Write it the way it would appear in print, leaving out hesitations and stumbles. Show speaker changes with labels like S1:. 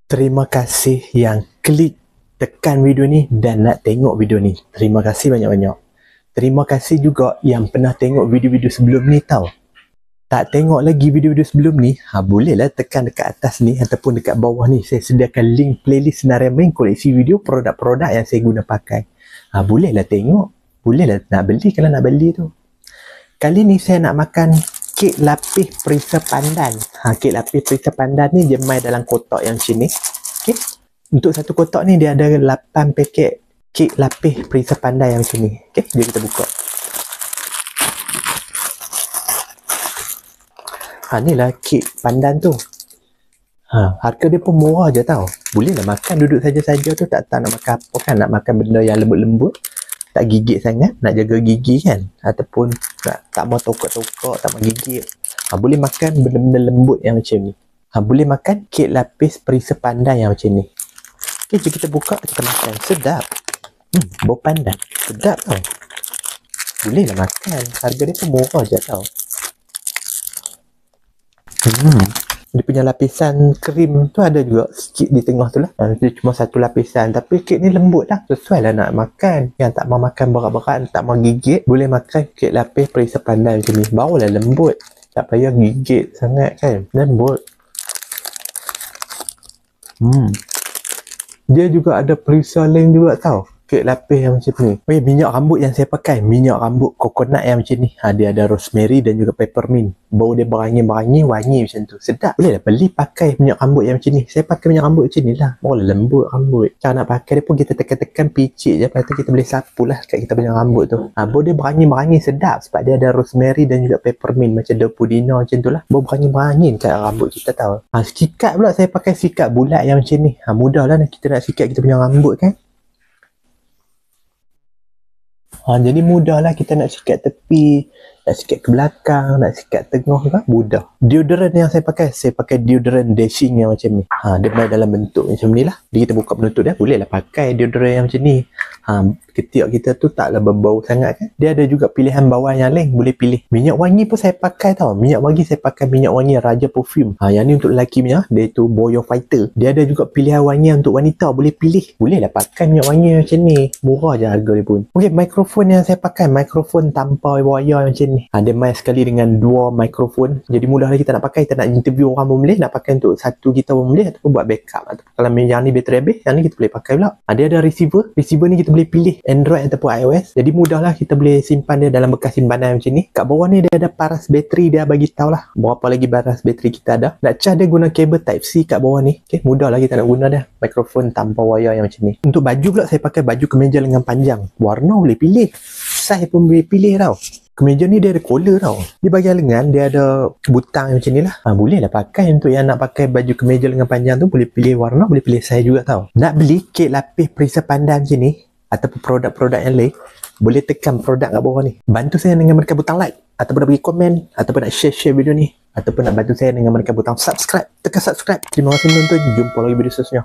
S1: Terima kasih yang klik tekan video ni dan nak tengok video ni. Terima kasih banyak-banyak. Terima kasih juga yang pernah tengok video-video sebelum ni tau. Tak tengok lagi video-video sebelum ni, bolehlah tekan dekat atas ni ataupun dekat bawah ni. Saya sediakan link playlist Senarai Main koleksi video produk-produk yang saya guna pakai. Bolehlah tengok. Bolehlah nak beli kalau nak beli tu. Kali ni saya nak makan kek lapis perisa pandan. Kek lapis perisa pandan ni dia main dalam kotak yang macam ni. Okay. Untuk satu kotak ni dia ada 8 paket kek lapis perisa pandan yang macam ni. Okay. Jom kita buka. Ni lah kek pandan tu. Harga dia pun murah je tau. Boleh lah makan duduk saja-saja tu. Tak nak makan apa kan. Nak makan benda yang lembut-lembut. Tak gigit sangat, nak jaga gigi kan, ataupun tak mau tokok-tokok, tak mau gigit, boleh makan benda-benda lembut yang macam ni. Boleh makan kek lapis perisa pandan yang macam ni. Okay, jom kita buka, kita makan. Sedap. Bau pandan sedap tau. Boleh lah makan. Harga dia pun murah je tau. Dia punya lapisan krim tu ada juga sikit di tengah tu lah. Dia cuma satu lapisan. Tapi kek ni lembut lah. Sesuai lah nak makan. Yang tak mau makan berat-berat, tak mau gigit, boleh makan kek lapis perisa pandan macam ni. Bau lah lembut. Tak payah gigit sangat kan. Lembut. Dia juga ada perisa lain juga tau. Kek lapis yang macam ni. Minyak rambut yang saya pakai, minyak rambut coconut yang macam ni. Dia ada rosemary dan juga peppermint. Bau dia berangi-berangi, wangi macam tu. Sedap. Boleh lah beli pakai minyak rambut yang macam ni. Saya pakai minyak rambut macam ni lah. Lembut rambut. Cara nak pakai dia pun kita tekan-tekan picit je. Lepas tu kita boleh sapu lah kat kita punya rambut tu. Bau dia berangi-berangi sedap. Sebab dia ada rosemary dan juga peppermint. Macam daun pudina macam tu lah. Bau berangi-berangi kat rambut kita tau. Sikat pula saya pakai sikat bulat yang macam ni. Mudah lah kita nak sikat kita punya rambut kan. Jadi mudahlah kita nak sikat tepi, nak sikat ke belakang, nak sikat tengah kan, mudah. Deodorant yang saya pakai deodorant dashing yang macam ni. Dia main dalam bentuk macam ni lah. Jadi kita buka penutup dia, boleh lah pakai deodorant yang macam ni. Ketiak kita tu taklah berbau sangat kan. Dia ada juga pilihan bawah yang lain, boleh pilih. Minyak wangi pun saya pakai tau. Minyak wangi saya pakai minyak wangi Raja Perfume. Yang ni untuk lelaki punya, dia tu Boyo Fighter. Dia ada juga pilihan wangi untuk wanita, boleh pilih. Boleh lah pakai minyak wangi macam ni. Murah je harga dia pun. Okey, mikrofon yang saya pakai, mikrofon tanpa wire macam ni. Dia main sekali dengan dua mikrofon. Jadi mudahlah kita nak pakai. Kita nak interview orang pun boleh, nak pakai untuk satu kita pun boleh, ataupun buat backup. Ataupun kalau yang ni bateri habis, yang ni kita boleh pakai pula. Dia ada receiver. Receiver ni kita boleh pilih Android ataupun iOS. Jadi mudahlah kita boleh simpan dia dalam bekas simpanan macam ni. Kat bawah ni dia ada paras bateri, dia bagi tahu lah berapa lagi paras bateri kita ada. Nak cas dia guna kabel type C kat bawah ni. Okay, mudahlah kita nak guna dia. Mikrofon tanpa wire yang macam ni. Untuk baju pula saya pakai baju kemeja lengan panjang. Warna boleh pilih. Size pun boleh pilih tau. Kemeja ni dia ada collar tau. Di bahagian lengan dia ada butang macam ni lah. Boleh lah pakai. Untuk yang nak pakai baju kemeja lengan panjang tu, boleh pilih warna, boleh pilih size juga tau. Nak beli kek lapis perisa pandan macam ni ataupun produk-produk yang lain, boleh tekan produk kat bawah ni. Bantu saya dengan menekan butang like, ataupun nak bagi komen, ataupun nak share video ni, ataupun nak bantu saya dengan menekan butang subscribe. Tekan subscribe. Terima kasih menonton. Jumpa lagi video seterusnya.